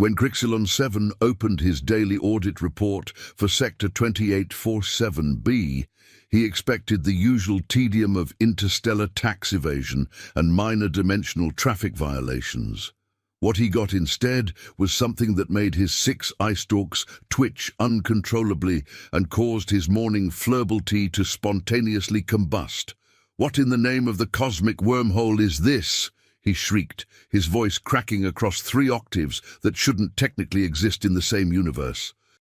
When Crixilon-7 opened his daily audit report for Sector 2847B, he expected the usual tedium of interstellar tax evasion and minor dimensional traffic violations. What he got instead was something that made his 6 eye stalks twitch uncontrollably and caused his morning flurble tea to spontaneously combust. "What in the name of the cosmic wormhole is this?" he shrieked, his voice cracking across 3 octaves that shouldn't technically exist in the same universe.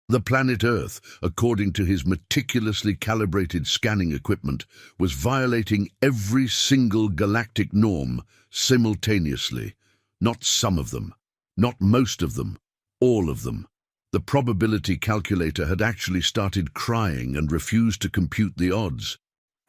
The planet Earth, according to his meticulously calibrated scanning equipment, was violating every single galactic norm simultaneously. Not some of them, not most of them, all of them. The probability calculator had actually started crying and refused to compute the odds.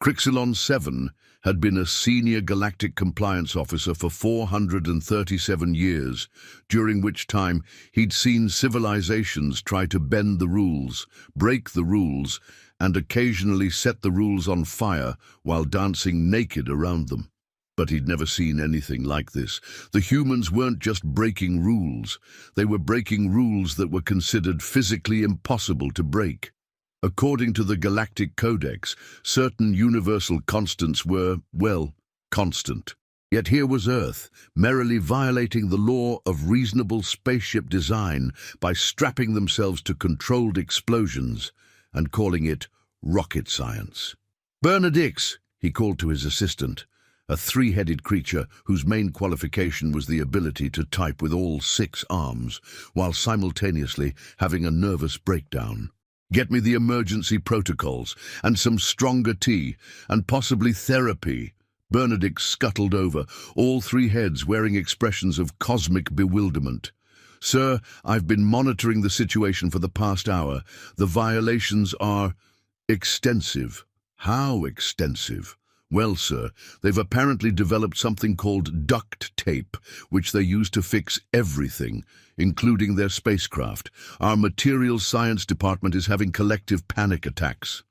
Crixilon-7 had been a senior galactic compliance officer for 437 years, during which time he'd seen civilizations try to bend the rules, break the rules, and occasionally set the rules on fire while dancing naked around them. But he'd never seen anything like this. The humans weren't just breaking rules, they were breaking rules that were considered physically impossible to break. According to the Galactic Codex, certain universal constants were, well, constant. Yet here was Earth, merrily violating the law of reasonable spaceship design by strapping themselves to controlled explosions and calling it rocket science. "Bernadix," he called to his assistant, a 3-headed creature whose main qualification was the ability to type with all 6 arms, while simultaneously having a nervous breakdown. "Get me the emergency protocols, and some stronger tea, and possibly therapy." Bernadix scuttled over, all 3 heads wearing expressions of cosmic bewilderment. "Sir, I've been monitoring the situation for the past hour. The violations are extensive." "How extensive?" "Well, sir, they've apparently developed something called duct tape, which they use to fix everything, including their spacecraft. Our materials science department is having collective panic attacks."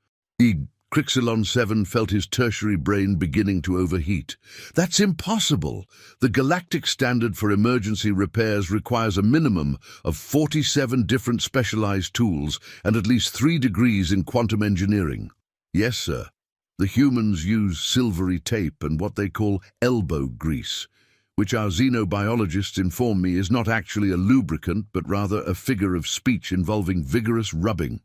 Crixilon-7 felt his tertiary brain beginning to overheat. "That's impossible! The galactic standard for emergency repairs requires a minimum of 47 different specialized tools and at least 3 degrees in quantum engineering." "Yes, sir. The humans use silvery tape and what they call elbow grease, which our xenobiologists inform me is not actually a lubricant but rather a figure of speech involving vigorous rubbing."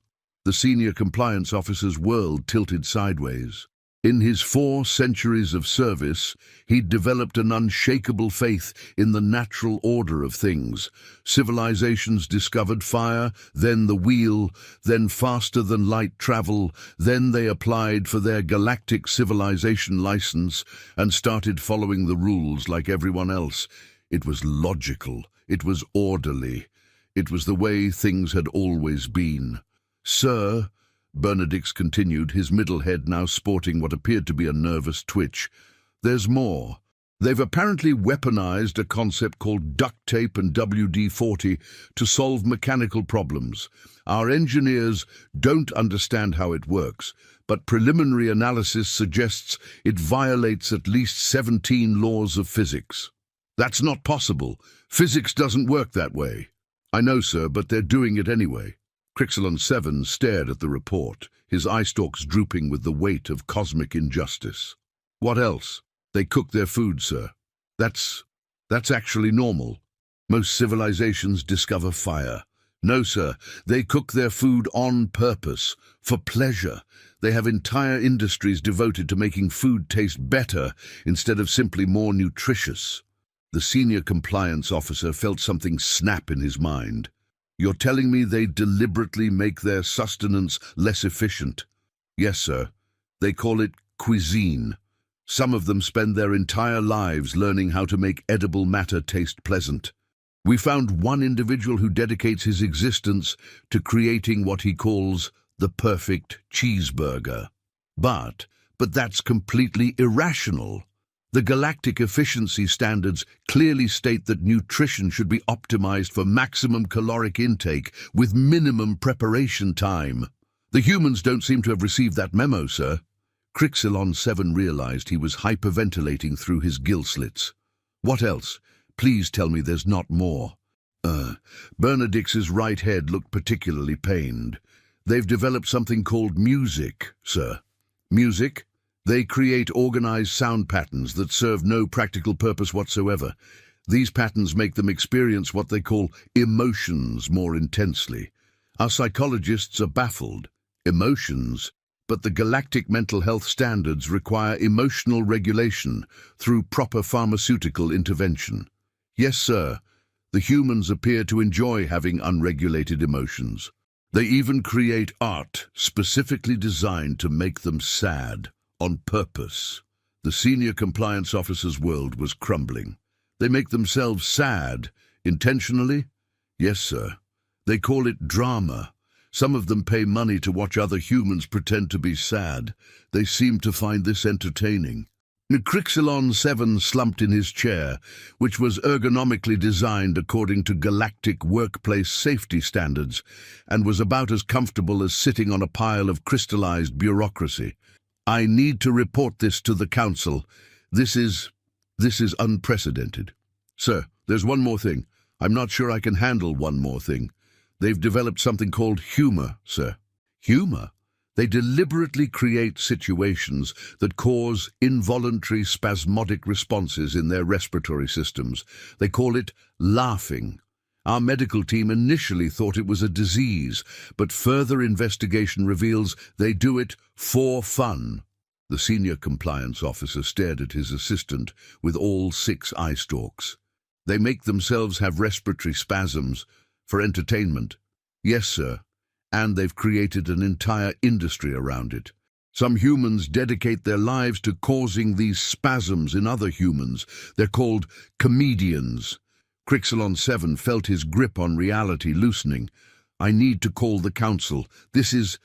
The senior compliance officer's world tilted sideways. In his 4 centuries of service, he'd developed an unshakable faith in the natural order of things. Civilizations discovered fire, then the wheel, then faster-than-light travel, then they applied for their galactic civilization license and started following the rules like everyone else. It was logical, it was orderly, it was the way things had always been. "Sir," Bernadix continued, his middle head now sporting what appeared to be a nervous twitch, "there's more. They've apparently weaponized a concept called duct tape and WD-40 to solve mechanical problems. Our engineers don't understand how it works, but preliminary analysis suggests it violates at least 17 laws of physics." "That's not possible. Physics doesn't work that way." "I know, sir, but they're doing it anyway." Crixilon-7 stared at the report, his eye stalks drooping with the weight of cosmic injustice. "What else?" "They cook their food, sir. That's actually normal. Most civilizations discover fire. No, sir, they cook their food on purpose, for pleasure. They have entire industries devoted to making food taste better instead of simply more nutritious." The senior compliance officer felt something snap in his mind. "You're telling me they deliberately make their sustenance less efficient?" "Yes, sir. They call it cuisine. Some of them spend their entire lives learning how to make edible matter taste pleasant. We found one individual who dedicates his existence to creating what he calls the perfect cheeseburger. But that's completely irrational. The galactic efficiency standards clearly state that nutrition should be optimized for maximum caloric intake with minimum preparation time. The humans don't seem to have received that memo, sir." Crixilon-7 realized he was hyperventilating through his gill slits. "What else? Please tell me there's not more." Bernadix's right head looked particularly pained. They've developed something called music, sir. Music? They create organized sound patterns that serve no practical purpose whatsoever. These patterns make them experience what they call emotions more intensely. Our psychologists are baffled. Emotions? But the galactic mental health standards require emotional regulation through proper pharmaceutical intervention. Yes, sir. The humans appear to enjoy having unregulated emotions. They even create art specifically designed to make them sad, on purpose. The senior compliance officer's world was crumbling. They make themselves sad, intentionally? Yes, sir. They call it drama. Some of them pay money to watch other humans pretend to be sad. They seem to find this entertaining. Crixilon 7 slumped in his chair, which was ergonomically designed according to galactic workplace safety standards, and was about as comfortable as sitting on a pile of crystallized bureaucracy. I need to report this to the council. This is unprecedented. Sir, there's one more thing. I'm not sure I can handle one more thing. They've developed something called humor, sir. Humor? They deliberately create situations that cause involuntary spasmodic responses in their respiratory systems. They call it laughing. Our medical team initially thought it was a disease, but further investigation reveals they do it for fun. The senior compliance officer stared at his assistant with all 6 eye stalks. They make themselves have respiratory spasms for entertainment. Yes, sir. And they've created an entire industry around it. Some humans dedicate their lives to causing these spasms in other humans. They're called comedians. Crixilon 7 felt his grip on reality loosening. I need to call the council. This is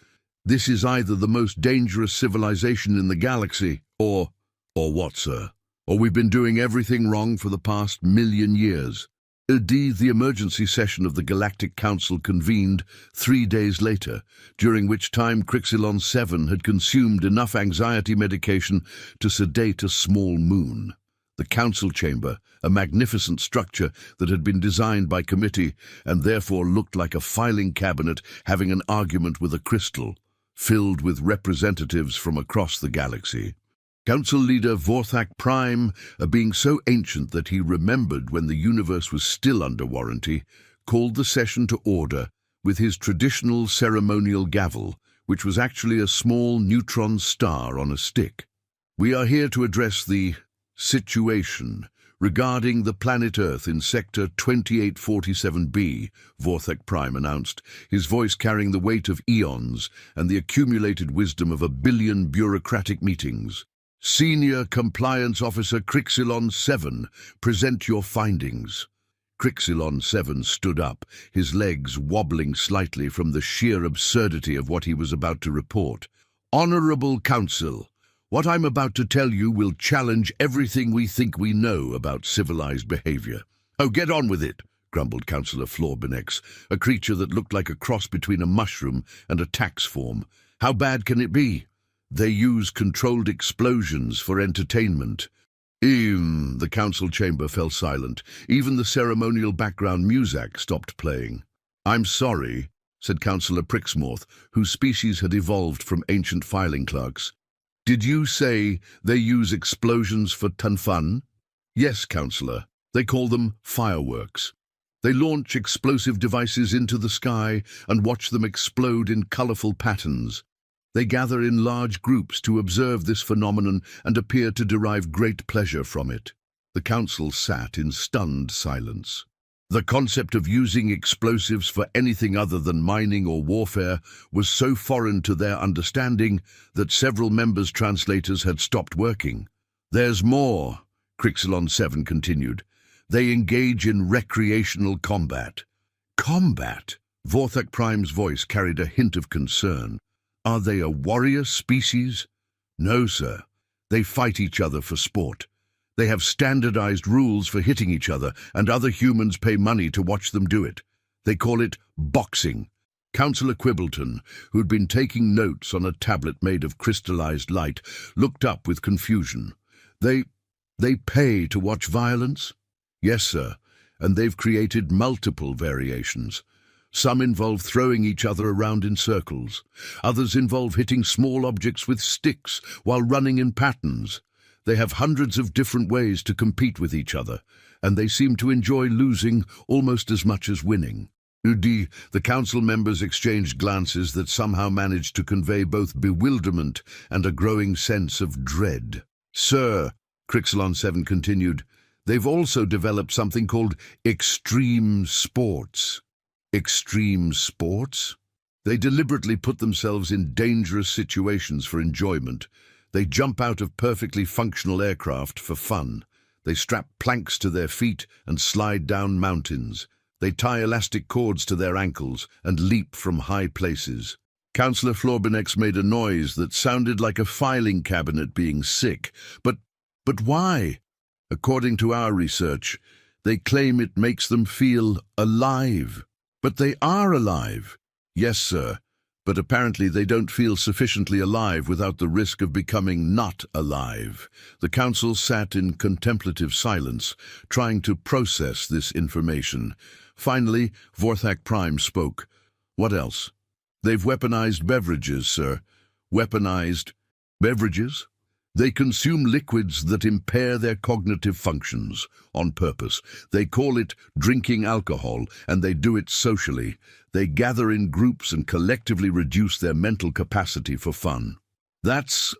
either the most dangerous civilization in the galaxy, or what, sir? Or we've been doing everything wrong for the past 1,000,000 years. Indeed, the emergency session of the Galactic Council convened 3 days later, during which time Crixilon 7 had consumed enough anxiety medication to sedate a small moon. The council chamber, a magnificent structure that had been designed by committee and therefore looked like a filing cabinet having an argument with a crystal, filled with representatives from across the galaxy. Council leader Vorthak Prime, being so ancient that he remembered when the universe was still under warranty, called the session to order with his traditional ceremonial gavel, which was actually a small neutron star on a stick. We are here to address the situation regarding the planet Earth in Sector 2847b, Vorthak Prime announced, his voice carrying the weight of eons and the accumulated wisdom of 1 billion bureaucratic meetings. Senior Compliance Officer Crixilon 7, present your findings. Crixilon 7 stood up, his legs wobbling slightly from the sheer absurdity of what he was about to report. Honorable Council, what I'm about to tell you will challenge everything we think we know about civilized behavior. Oh, get on with it, grumbled Councillor Florbenex, a creature that looked like a cross between a mushroom and a tax form. How bad can it be? They use controlled explosions for entertainment. The council chamber fell silent. Even the ceremonial background music stopped playing. I'm sorry, said Councillor Prixmorth, whose species had evolved from ancient filing clerks. Did you say they use explosions for fun? Yes, Councillor. They call them fireworks. They launch explosive devices into the sky and watch them explode in colourful patterns. They gather in large groups to observe this phenomenon and appear to derive great pleasure from it. The council sat in stunned silence. The concept of using explosives for anything other than mining or warfare was so foreign to their understanding that several members' translators had stopped working. There's more, Crixilon 7 continued. They engage in recreational combat. Combat? Vorthak Prime's voice carried a hint of concern. Are they a warrior species? No, sir. They fight each other for sport. They have standardized rules for hitting each other, and other humans pay money to watch them do it. They call it boxing. Councillor Quibbleton, who'd been taking notes on a tablet made of crystallized light, looked up with confusion. They pay to watch violence? Yes, sir. and they've created multiple variations. Some involve throwing each other around in circles. Others involve hitting small objects with sticks while running in patterns. They have hundreds of different ways to compete with each other, and they seem to enjoy losing almost as much as winning. The council members exchanged glances that somehow managed to convey both bewilderment and a growing sense of dread. "Sir," Crixalon 7 continued, "they've also developed something called extreme sports." Extreme sports? They deliberately put themselves in dangerous situations for enjoyment. They jump out of perfectly functional aircraft for fun. They strap planks to their feet and slide down mountains. They tie elastic cords to their ankles and leap from high places. Councillor Florbenex made a noise that sounded like a filing cabinet being sick. But why? According to our research, they claim it makes them feel alive. But they are alive. Yes, sir, but apparently they don't feel sufficiently alive without the risk of becoming not alive. The council sat in contemplative silence, trying to process this information. Finally, Vorthak Prime spoke. "What else?" "They've weaponized beverages, sir." "Weaponized beverages?" "They consume liquids that impair their cognitive functions, on purpose. They call it drinking alcohol, and they do it socially. They gather in groups and collectively reduce their mental capacity for fun." "That's—"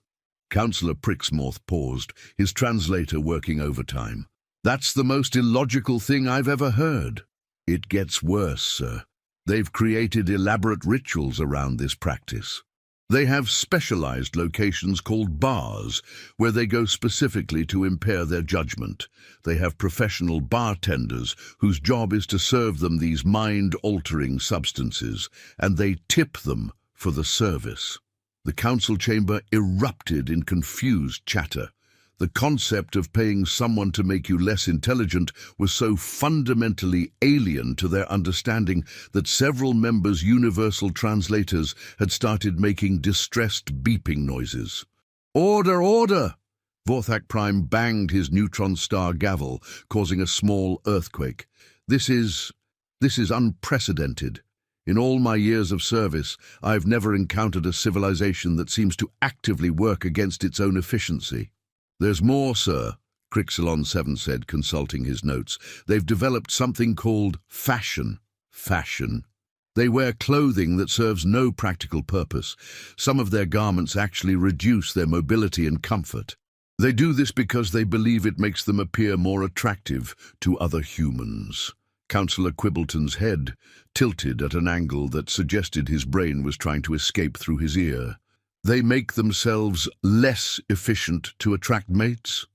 Councillor Prixmorth paused, his translator working overtime. "That's the most illogical thing I've ever heard." "It gets worse, sir. They've created elaborate rituals around this practice. They have specialized locations called bars, where they go specifically to impair their judgment. They have professional bartenders whose job is to serve them these mind-altering substances, and they tip them for the service." The council chamber erupted in confused chatter. The concept of paying someone to make you less intelligent was so fundamentally alien to their understanding that several members' universal translators had started making distressed beeping noises. "Order, order!" Vorthak Prime banged his neutron star gavel, causing a small earthquake. This is unprecedented. In all my years of service, I've never encountered a civilization that seems to actively work against its own efficiency. "There's more, sir," Crixalon 7 said, consulting his notes. "They've developed something called fashion." Fashion. They wear clothing that serves no practical purpose. Some of their garments actually reduce their mobility and comfort. They do this because they believe it makes them appear more attractive to other humans. Councillor Quibbleton's head tilted at an angle that suggested his brain was trying to escape through his ear. "They make themselves less efficient to attract mates?"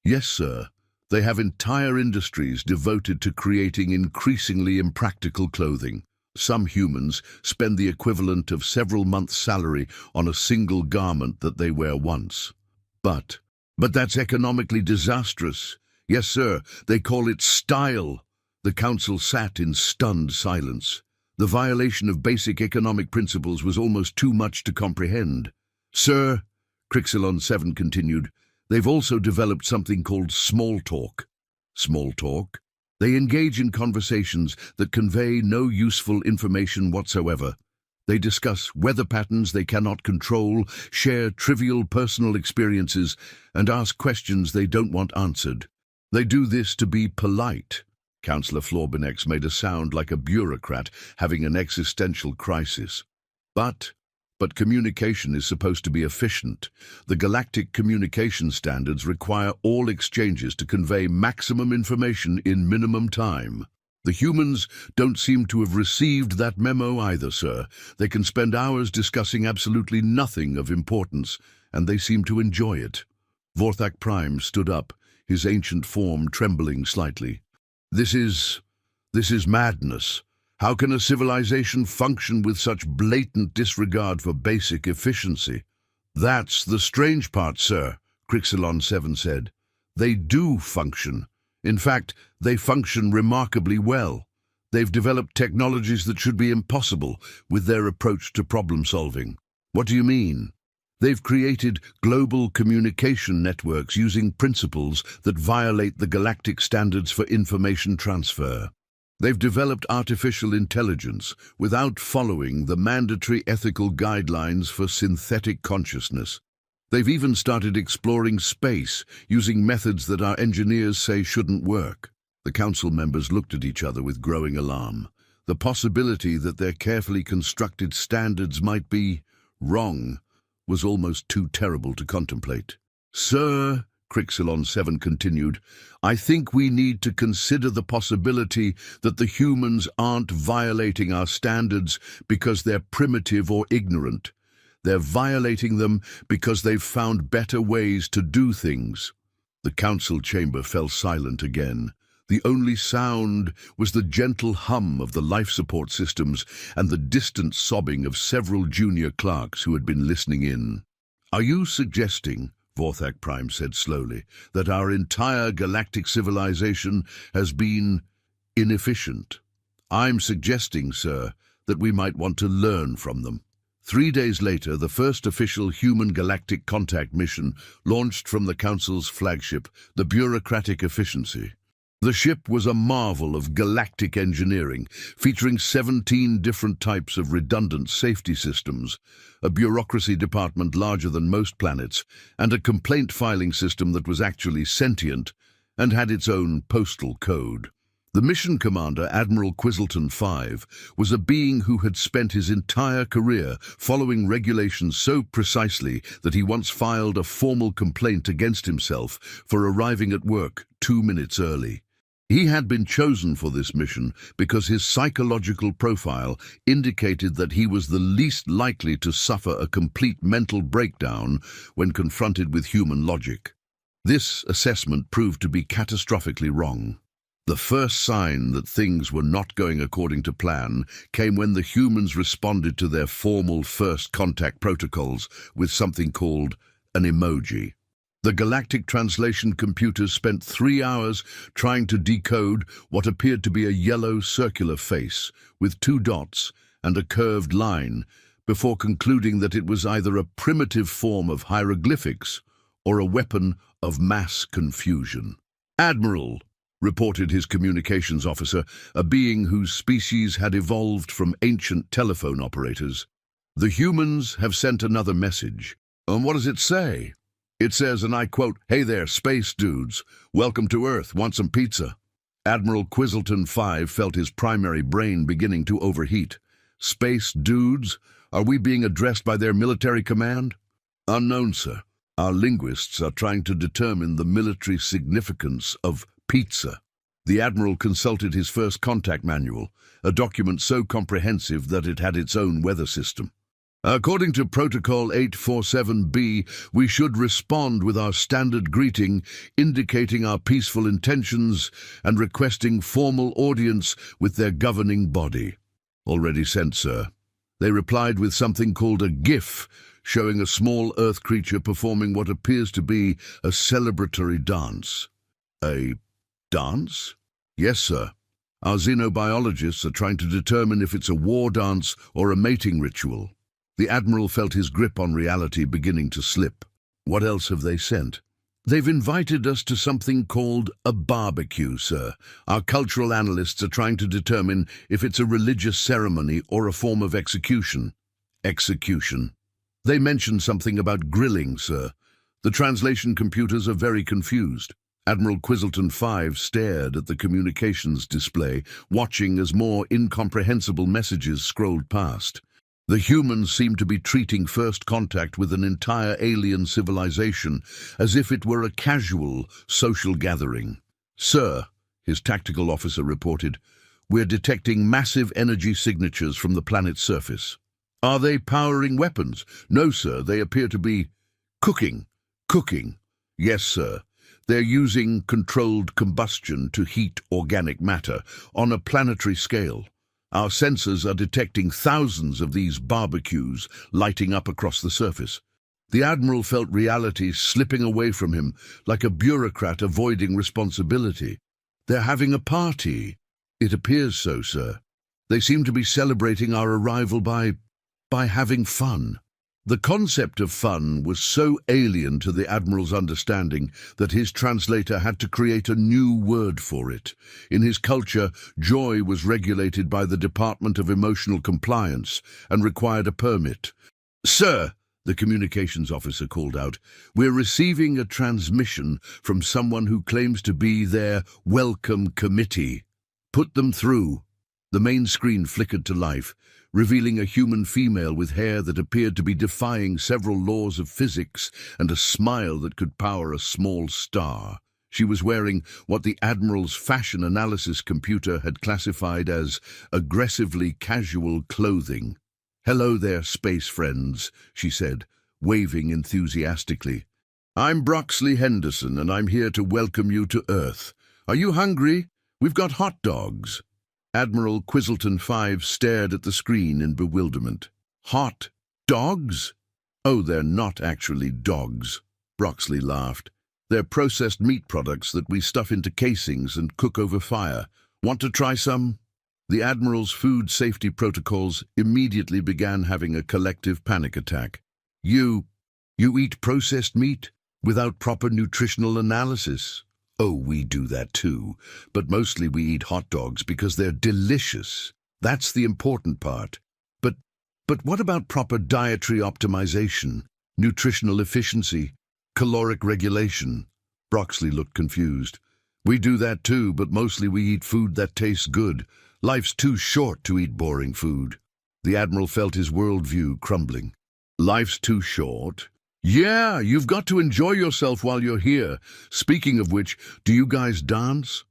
"Yes, sir. They have entire industries devoted to creating increasingly impractical clothing. Some humans spend the equivalent of several months' salary on a single garment that they wear once." But that's economically disastrous." "Yes, sir. They call it style." The council sat in stunned silence. The violation of basic economic principles was almost too much to comprehend. "Sir," Crixalon 7 continued, "they've also developed something called small talk." Small talk? They engage in conversations that convey no useful information whatsoever. They discuss weather patterns they cannot control, share trivial personal experiences, and ask questions they don't want answered. They do this to be polite. Councillor Florbenex made a sound like a bureaucrat having an existential crisis. But communication is supposed to be efficient. The Galactic communication standards require all exchanges to convey maximum information in minimum time. The humans don't seem to have received that memo either, sir. They can spend hours discussing absolutely nothing of importance, and they seem to enjoy it. Vorthak Prime stood up, his ancient form trembling slightly. This is madness. How can a civilization function with such blatant disregard for basic efficiency? That's the strange part, sir, Crixalon 7 said. They do function. In fact, they function remarkably well. They've developed technologies that should be impossible with their approach to problem solving. What do you mean? They've created global communication networks using principles that violate the galactic standards for information transfer. They've developed artificial intelligence without following the mandatory ethical guidelines for synthetic consciousness. They've even started exploring space using methods that our engineers say shouldn't work. The council members looked at each other with growing alarm. The possibility that their carefully constructed standards might be wrong was almost too terrible to contemplate. "Sir," Crixilon 7 continued, "I think we need to consider the possibility that the humans aren't violating our standards because they're primitive or ignorant. They're violating them because they've found better ways to do things." The council chamber fell silent again. The only sound was the gentle hum of the life support systems and the distant sobbing of several junior clerks who had been listening in. "Are you suggesting," Vorthak Prime said slowly, "that our entire galactic civilization has been inefficient?" "I'm suggesting, sir, that we might want to learn from them." 3 days later, the first official human galactic contact mission launched from the Council's flagship, the Bureaucratic Efficiency. The ship was a marvel of galactic engineering, featuring 17 different types of redundant safety systems, a bureaucracy department larger than most planets, and a complaint filing system that was actually sentient and had its own postal code. The mission commander, Admiral Quizzleton 5, was a being who had spent his entire career following regulations so precisely that he once filed a formal complaint against himself for arriving at work 2 minutes early. He had been chosen for this mission because his psychological profile indicated that he was the least likely to suffer a complete mental breakdown when confronted with human logic. This assessment proved to be catastrophically wrong. The first sign that things were not going according to plan came when the humans responded to their formal first contact protocols with something called an emoji. The galactic translation computers spent 3 hours trying to decode what appeared to be a yellow circular face with 2 dots and a curved line before concluding that it was either a primitive form of hieroglyphics or a weapon of mass confusion. "Admiral," reported his communications officer, a being whose species had evolved from ancient telephone operators, "the humans have sent another message." "And what does it say?" "It says, and I quote, 'Hey there, space dudes. Welcome to Earth. Want some pizza?'" Admiral Quizzleton 5 felt his primary brain beginning to overheat. "Space dudes? Are we being addressed by their military command?" "Unknown, sir. Our linguists are trying to determine the military significance of pizza." The Admiral consulted his first contact manual, a document so comprehensive that it had its own weather system. "According to Protocol 847B, we should respond with our standard greeting, indicating our peaceful intentions and requesting formal audience with their governing body." "Already sent, sir." They replied with something called a GIF, showing a small Earth creature performing what appears to be a celebratory dance. "A dance?" "Yes, sir. Our xenobiologists are trying to determine if it's a war dance or a mating ritual." The Admiral felt his grip on reality beginning to slip. "What else have they sent?" "They've invited us to something called a barbecue, sir. Our cultural analysts are trying to determine if it's a religious ceremony or a form of execution." "Execution?" "They mentioned something about grilling, sir. The translation computers are very confused." Admiral Quizzleton 5 stared at the communications display, watching as more incomprehensible messages scrolled past. The humans seemed to be treating first contact with an entire alien civilization as if it were a casual social gathering. "Sir," his tactical officer reported, "we're detecting massive energy signatures from the planet's surface." "Are they powering weapons?" "No, sir, they appear to be cooking." "Cooking?" "Yes, sir. They're using controlled combustion to heat organic matter on a planetary scale. Our sensors are detecting thousands of these barbecues lighting up across the surface." The Admiral felt reality slipping away from him, like a bureaucrat avoiding responsibility. "They're having a party." "It appears so, sir. They seem to be celebrating our arrival by having fun." The concept of fun was so alien to the Admiral's understanding that his translator had to create a new word for it. In his culture, joy was regulated by the Department of Emotional Compliance and required a permit. "Sir," the communications officer called out, "we're receiving a transmission from someone who claims to be their welcome committee. Put them through." The main screen flickered to life, revealing a human female with hair that appeared to be defying several laws of physics and a smile that could power a small star. She was wearing what the Admiral's fashion analysis computer had classified as aggressively casual clothing. "Hello there, space friends," she said, waving enthusiastically. "I'm Broxley Henderson, and I'm here to welcome you to Earth. Are you hungry? We've got hot dogs." Admiral Quizzleton 5 stared at the screen in bewilderment. "Hot dogs? Oh, they're not actually dogs," Broxley laughed. "They're processed meat products that we stuff into casings and cook over fire. Want to try some?" The Admiral's food safety protocols immediately began having a collective panic attack. You eat processed meat without proper nutritional analysis?" "Oh, we do that too, but mostly we eat hot dogs because they're delicious. That's the important part. But what about proper dietary optimization, nutritional efficiency, caloric regulation?" Broxley looked confused. "We do that too, but mostly we eat food that tastes good. Life's too short to eat boring food." The Admiral felt his worldview crumbling. "Life's too short? Yeah, you've got to enjoy yourself while you're here. Speaking of which, do you guys dance?"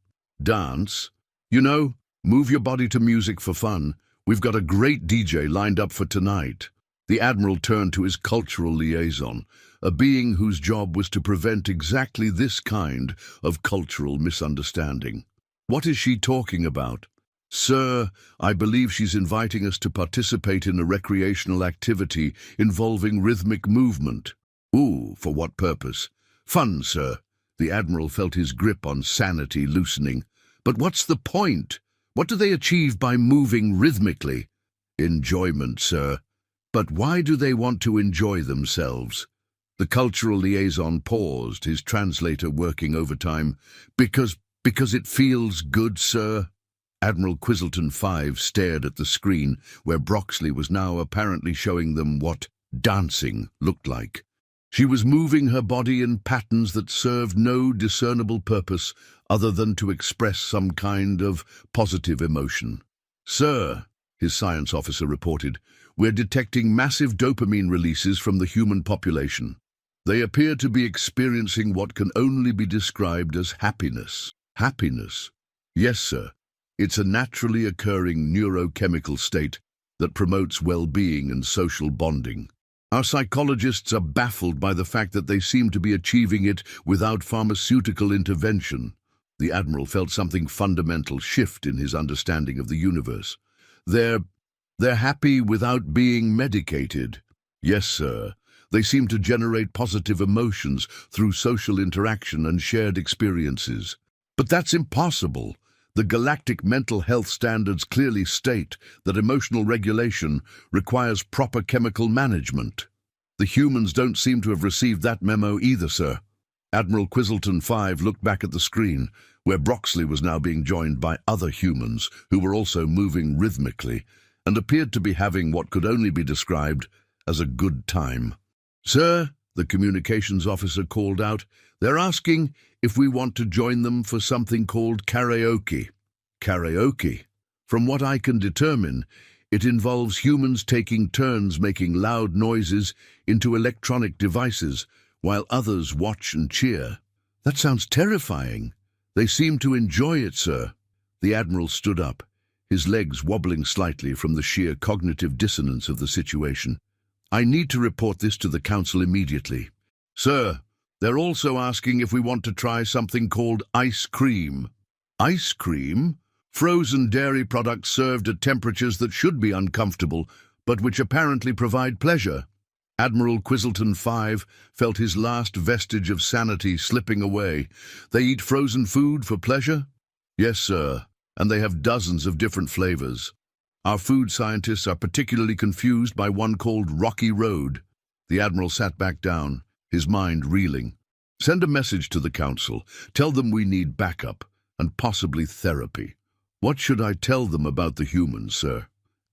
"Dance? You know, move your body to music for fun. We've got a great DJ lined up for tonight." The Admiral turned to his cultural liaison, a being whose job was to prevent exactly this kind of cultural misunderstanding. "What is she talking about?" "Sir, I believe she's inviting us to participate in a recreational activity involving rhythmic movement." "Ooh, for what purpose?" "Fun, sir." The Admiral felt his grip on sanity loosening. "But what's the point? What do they achieve by moving rhythmically?" "Enjoyment, sir." "But why do they want to enjoy themselves?" The cultural liaison paused, his translator working overtime. Because it feels good, sir." Admiral Quizzleton 5 stared at the screen, where Broxley was now apparently showing them what dancing looked like. She was moving her body in patterns that served no discernible purpose other than to express some kind of positive emotion. "Sir," his science officer reported, "we're detecting massive dopamine releases from the human population. They appear to be experiencing what can only be described as happiness." "Happiness?" "Yes, sir. It's a naturally occurring neurochemical state that promotes well-being and social bonding. Our psychologists are baffled by the fact that they seem to be achieving it without pharmaceutical intervention." The Admiral felt something fundamental shift in his understanding of the universe. They're happy without being medicated." "Yes, sir. They seem to generate positive emotions through social interaction and shared experiences." "But that's impossible. The Galactic mental health standards clearly state that emotional regulation requires proper chemical management." "The humans don't seem to have received that memo either, sir." Admiral Quizzleton 5 looked back at the screen, where Broxley was now being joined by other humans who were also moving rhythmically and appeared to be having what could only be described as a good time. "Sir," the communications officer called out, "they're asking if we want to join them for something called karaoke." "Karaoke? From what I can determine, it involves humans taking turns making loud noises into electronic devices while others watch and cheer." "That sounds terrifying." "They seem to enjoy it, sir." The Admiral stood up, his legs wobbling slightly from the sheer cognitive dissonance of the situation. "I need to report this to the Council immediately." "Sir, they're also asking if we want to try something called ice cream." "Ice cream?" "Frozen dairy products served at temperatures that should be uncomfortable, but which apparently provide pleasure." Admiral Quizzleton 5 felt his last vestige of sanity slipping away. "They eat frozen food for pleasure?" "Yes, sir, and they have dozens of different flavors. Our food scientists are particularly confused by one called Rocky Road." The Admiral sat back down, his mind reeling. Send a message to the Council. Tell them we need backup, and possibly therapy. What should I tell them about the humans, sir?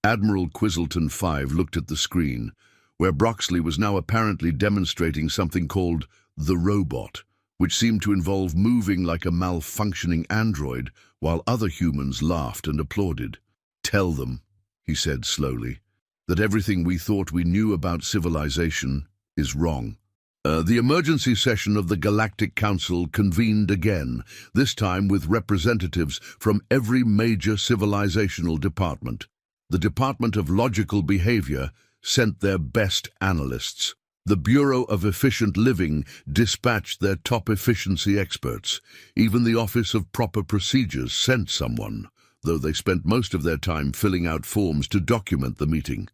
Admiral Quizzleton 5 looked at the screen, where Broxley was now apparently demonstrating something called the robot, which seemed to involve moving like a malfunctioning android, while other humans laughed and applauded. Tell them, he said slowly, that everything we thought we knew about civilization is wrong. The emergency session of the Galactic Council convened again, this time with representatives from every major civilizational department. The Department of Logical Behavior sent their best analysts. The Bureau of Efficient Living dispatched their top efficiency experts. Even the Office of Proper Procedures sent someone, though they spent most of their time filling out forms to document the meeting.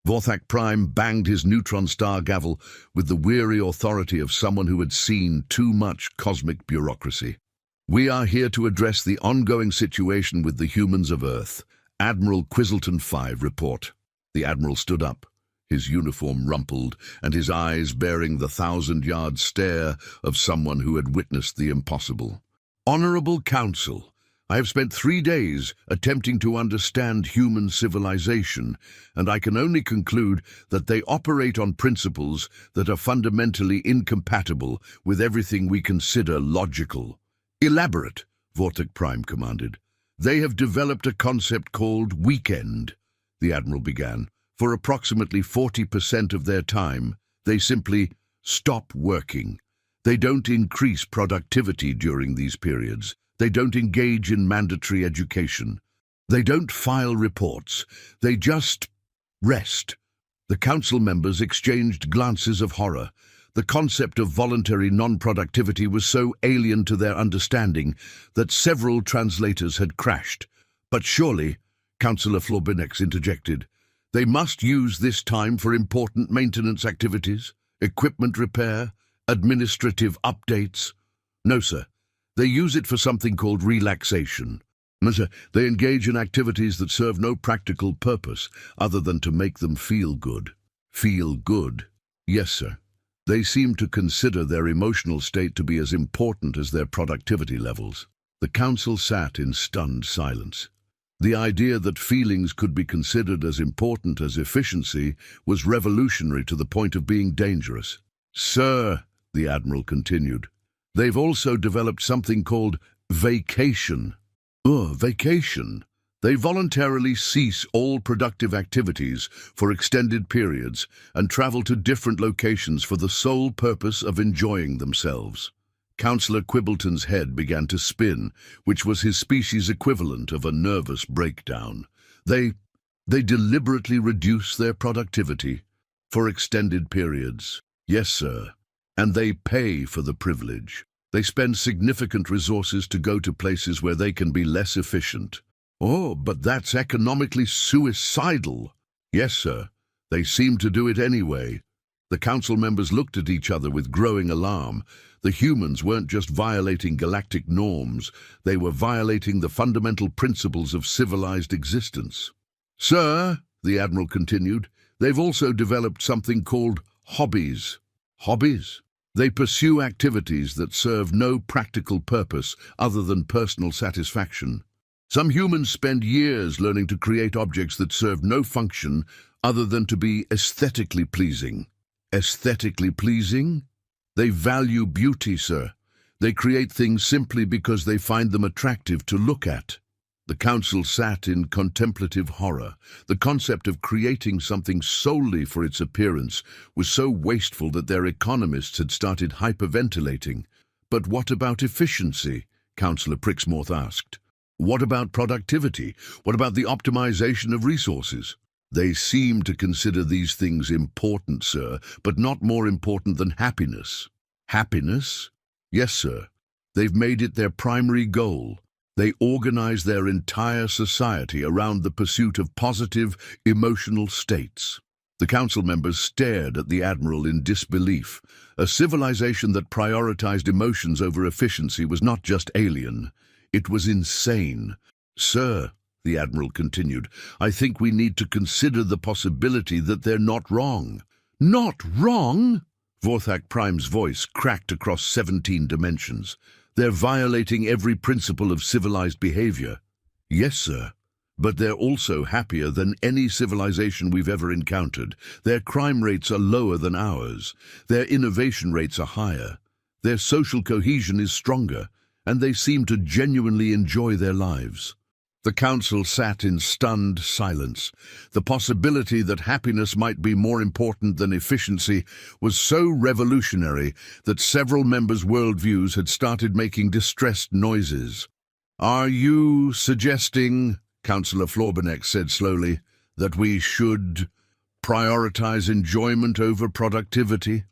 Vorthak Prime banged his neutron star gavel with the weary authority of someone who had seen too much cosmic bureaucracy. We are here to address the ongoing situation with the humans of Earth. Admiral Quizzleton 5 report. The Admiral stood up, his uniform rumpled and his eyes bearing the 1,000-yard stare of someone who had witnessed the impossible. Honorable Council, I have spent 3 days attempting to understand human civilization, and I can only conclude that they operate on principles that are fundamentally incompatible with everything we consider logical. Elaborate, Vorthak Prime commanded. They have developed a concept called weekend, the Admiral began. For approximately 40% of their time, they simply stop working. They don't increase productivity during these periods. They don't engage in mandatory education. They don't file reports. They just rest. The council members exchanged glances of horror. The concept of voluntary non-productivity was so alien to their understanding that several translators had crashed. But surely, Councillor Florbinex interjected, they must use this time for important maintenance activities, equipment repair, administrative updates. No, sir. They use it for something called relaxation. No, sir. They engage in activities that serve no practical purpose other than to make them feel good. Feel good? Yes, sir. They seem to consider their emotional state to be as important as their productivity levels. The council sat in stunned silence. The idea that feelings could be considered as important as efficiency was revolutionary to the point of being dangerous. Sir, the Admiral continued, they've also developed something called vacation. Vacation. They voluntarily cease all productive activities for extended periods and travel to different locations for the sole purpose of enjoying themselves. Councillor Quibbleton's head began to spin, which was his species equivalent of a nervous breakdown. They deliberately reduce their productivity for extended periods. Yes, sir. And they pay for the privilege. They spend significant resources to go to places where they can be less efficient. Oh, but that's economically suicidal. Yes, sir. They seem to do it anyway. The council members looked at each other with growing alarm. The humans weren't just violating galactic norms, they were violating the fundamental principles of civilized existence. Sir, the Admiral continued, they've also developed something called hobbies. Hobbies? They pursue activities that serve no practical purpose other than personal satisfaction. Some humans spend years learning to create objects that serve no function other than to be aesthetically pleasing. Aesthetically pleasing? They value beauty, sir. They create things simply because they find them attractive to look at. The council sat in contemplative horror. The concept of creating something solely for its appearance was so wasteful that their economists had started hyperventilating. But what about efficiency? Councillor Prixmorth asked. What about productivity? What about the optimization of resources? They seem to consider these things important, sir, but not more important than happiness. Happiness? Yes, sir. They've made it their primary goal. They organize their entire society around the pursuit of positive emotional states. The council members stared at the Admiral in disbelief. A civilization that prioritized emotions over efficiency was not just alien. It was insane. Sir, the Admiral continued, I think we need to consider the possibility that they're not wrong. Not wrong? Vorthak Prime's voice cracked across 17 dimensions. They're violating every principle of civilized behavior. Yes, sir. But they're also happier than any civilization we've ever encountered. Their crime rates are lower than ours. Their innovation rates are higher. Their social cohesion is stronger, and they seem to genuinely enjoy their lives. The council sat in stunned silence. The possibility that happiness might be more important than efficiency was so revolutionary that several members' worldviews had started making distressed noises. "Are you suggesting," Councillor Florbenek said slowly, "that we should prioritize enjoyment over productivity?"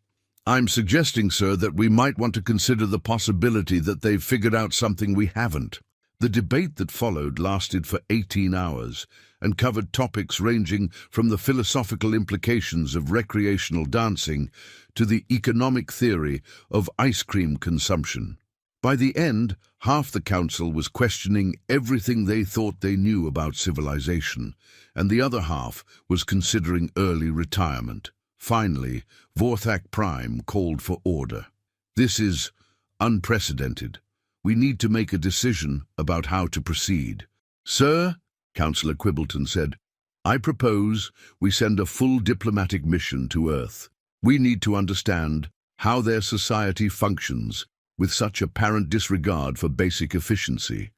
"I'm suggesting, sir, that we might want to consider the possibility that they've figured out something we haven't." The debate that followed lasted for 18 hours and covered topics ranging from the philosophical implications of recreational dancing to the economic theory of ice cream consumption. By the end, half the council was questioning everything they thought they knew about civilization, and the other half was considering early retirement. Finally, Vorthak Prime called for order. "This is unprecedented. We need to make a decision about how to proceed." "Sir," Councillor Quibbleton said, "I propose we send a full diplomatic mission to Earth. We need to understand how their society functions with such apparent disregard for basic efficiency.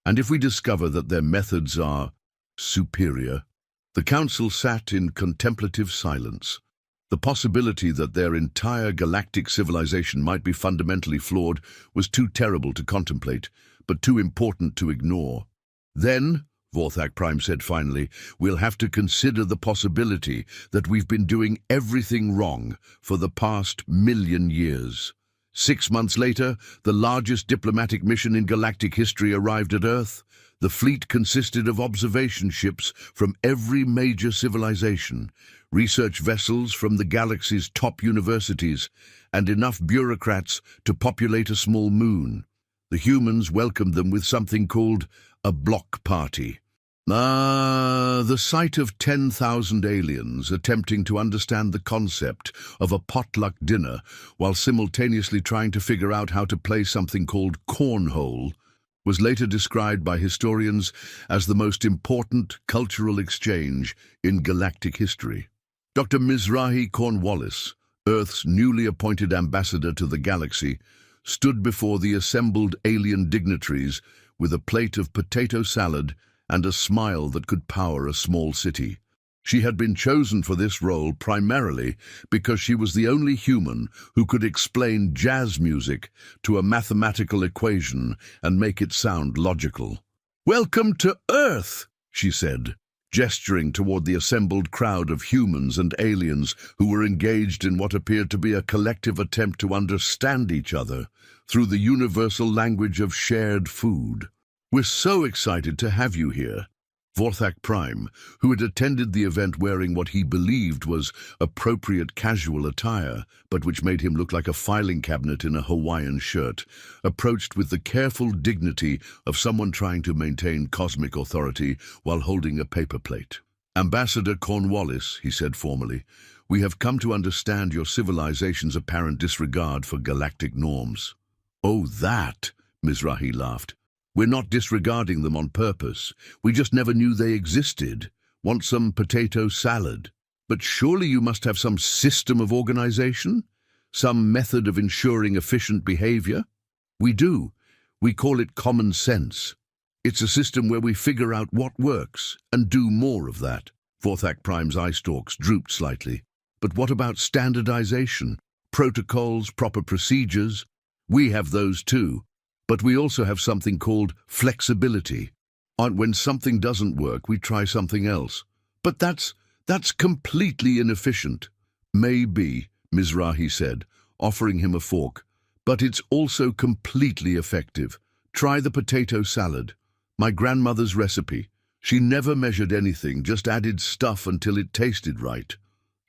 And if we discover that their methods are superior..." The council sat in contemplative silence. The possibility that their entire galactic civilization might be fundamentally flawed was too terrible to contemplate, but too important to ignore. "Then," Vorthak Prime said finally, "we'll have to consider the possibility that we've been doing everything wrong for the past 1,000,000 years. 6 months later, the largest diplomatic mission in galactic history arrived at Earth. The fleet consisted of observation ships from every major civilization, research vessels from the galaxy's top universities, and enough bureaucrats to populate a small moon. The humans welcomed them with something called a block party. The sight of 10,000 aliens attempting to understand the concept of a potluck dinner while simultaneously trying to figure out how to play something called cornhole was later described by historians as the most important cultural exchange in galactic history. Dr. Mizrahi Cornwallis, Earth's newly appointed ambassador to the galaxy, stood before the assembled alien dignitaries with a plate of potato salad and a smile that could power a small city. She had been chosen for this role primarily because she was the only human who could explain jazz music to a mathematical equation and make it sound logical. "Welcome to Earth," she said, gesturing toward the assembled crowd of humans and aliens who were engaged in what appeared to be a collective attempt to understand each other through the universal language of shared food. "We're so excited to have you here." Vorthak Prime, who had attended the event wearing what he believed was appropriate casual attire, but which made him look like a filing cabinet in a Hawaiian shirt, approached with the careful dignity of someone trying to maintain cosmic authority while holding a paper plate. "Ambassador Cornwallis," he said formally, "we have come to understand your civilization's apparent disregard for galactic norms." "Oh, that," Mizrahi laughed. "We're not disregarding them on purpose. We just never knew they existed. Want some potato salad? But surely you must have some system of organization? Some method of ensuring efficient behavior?" "We do. We call it common sense. It's a system where we figure out what works and do more of that." Vorthak Prime's eye stalks drooped slightly. "But what about standardization? Protocols, proper procedures? We have those too. But we also have something called flexibility. When something doesn't work, we try something else. But that's completely inefficient." "Maybe," Mizrahi said, offering him a fork, "but it's also completely effective. Try the potato salad. My grandmother's recipe. She never measured anything, just added stuff until it tasted right."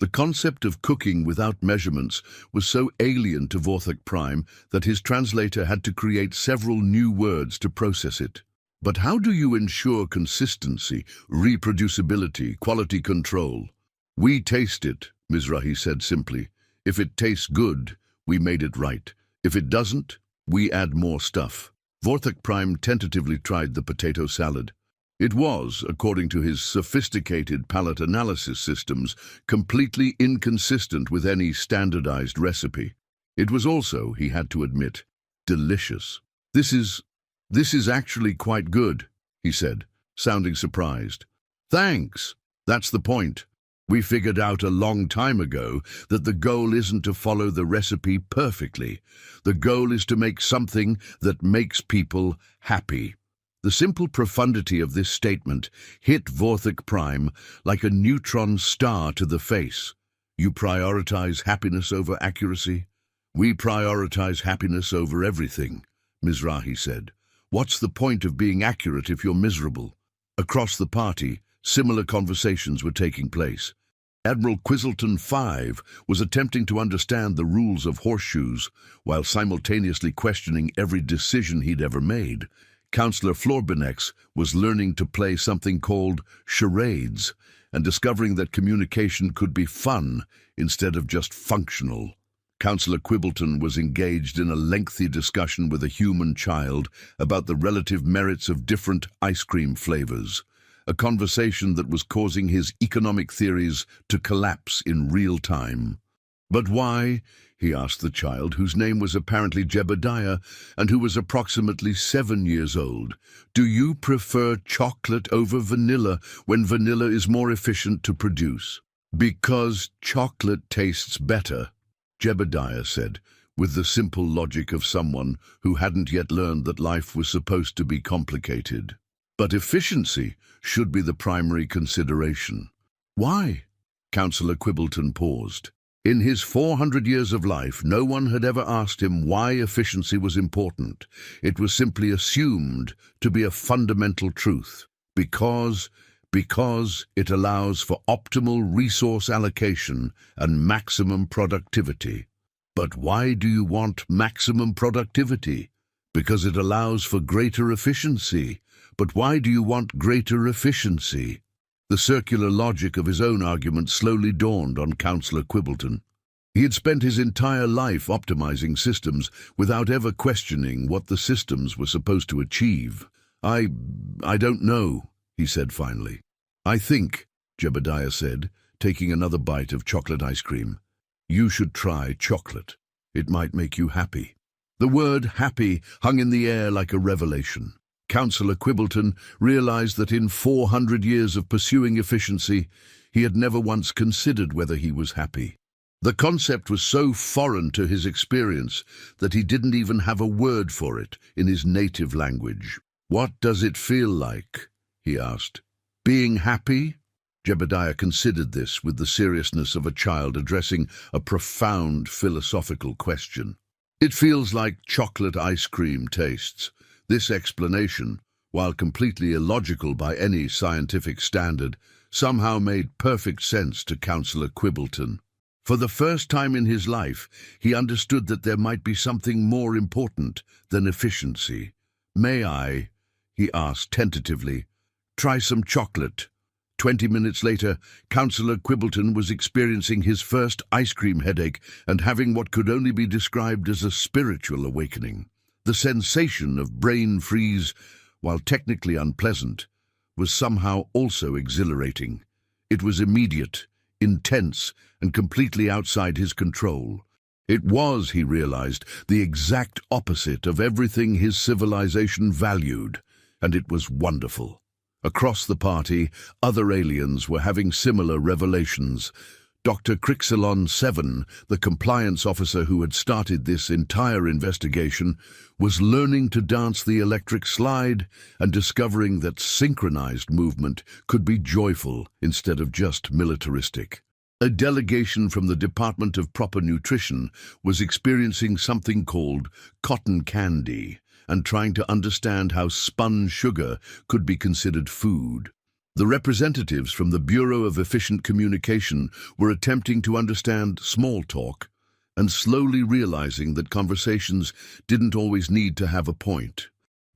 The concept of cooking without measurements was so alien to Vorthak Prime that his translator had to create several new words to process it. "But how do you ensure consistency, reproducibility, quality control?" "We taste it," Mizrahi said simply. "If it tastes good, we made it right. If it doesn't, we add more stuff." Vorthok Prime tentatively tried the potato salad. It was, according to his sophisticated palate analysis systems, completely inconsistent with any standardized recipe. It was also, he had to admit, delicious. This is actually quite good," he said, sounding surprised. "Thanks. That's the point. We figured out a long time ago that the goal isn't to follow the recipe perfectly. The goal is to make something that makes people happy." The simple profundity of this statement hit Vorthok Prime like a neutron star to the face. "You prioritize happiness over accuracy?" "We prioritize happiness over everything," Mizrahi said. "What's the point of being accurate if you're miserable?" Across the party, similar conversations were taking place. Admiral Quizzleton V was attempting to understand the rules of horseshoes while simultaneously questioning every decision he'd ever made. Counselor Florbenex was learning to play something called charades and discovering that communication could be fun instead of just functional. Counselor Quibbleton was engaged in a lengthy discussion with a human child about the relative merits of different ice cream flavors, a conversation that was causing his economic theories to collapse in real time. "But why?" he asked the child, whose name was apparently Jebediah and who was approximately 7 years old. "Do you prefer chocolate over vanilla when vanilla is more efficient to produce?" "Because chocolate tastes better," Jebediah said, with the simple logic of someone who hadn't yet learned that life was supposed to be complicated. "But efficiency should be the primary consideration." "Why?" Councillor Quibbleton paused. In his 400 years of life, no one had ever asked him why efficiency was important. It was simply assumed to be a fundamental truth. Because it allows for optimal resource allocation and maximum productivity. But why do you want maximum productivity? Because it allows for greater efficiency. But why do you want greater efficiency? The circular logic of his own argument slowly dawned on Councillor Quibbleton. He had spent his entire life optimizing systems without ever questioning what the systems were supposed to achieve. I don't know," he said finally. "I think," Jebediah said, taking another bite of chocolate ice cream, "you should try chocolate. It might make you happy." The word happy hung in the air like a revelation. Councillor Quibbleton realized that in 400 years of pursuing efficiency, he had never once considered whether he was happy. The concept was so foreign to his experience that he didn't even have a word for it in his native language. "What does it feel like?" he asked. "Being happy?" Jebediah considered this with the seriousness of a child addressing a profound philosophical question. "It feels like chocolate ice cream tastes." This explanation, while completely illogical by any scientific standard, somehow made perfect sense to Councillor Quibbleton. For the first time in his life, he understood that there might be something more important than efficiency. "May I?" he asked tentatively. "Try some chocolate." 20 minutes later, Councillor Quibbleton was experiencing his first ice cream headache and having what could only be described as a spiritual awakening. The sensation of brain freeze, while technically unpleasant, was somehow also exhilarating. It was immediate, intense, and completely outside his control. It was, he realized, the exact opposite of everything his civilization valued, and it was wonderful. Across the party, other aliens were having similar revelations. Dr. Crixilon 7, the compliance officer who had started this entire investigation, was learning to dance the electric slide and discovering that synchronized movement could be joyful instead of just militaristic. A delegation from the Department of Proper Nutrition was experiencing something called cotton candy and trying to understand how spun sugar could be considered food. The representatives from the Bureau of Efficient Communication were attempting to understand small talk and slowly realizing that conversations didn't always need to have a point.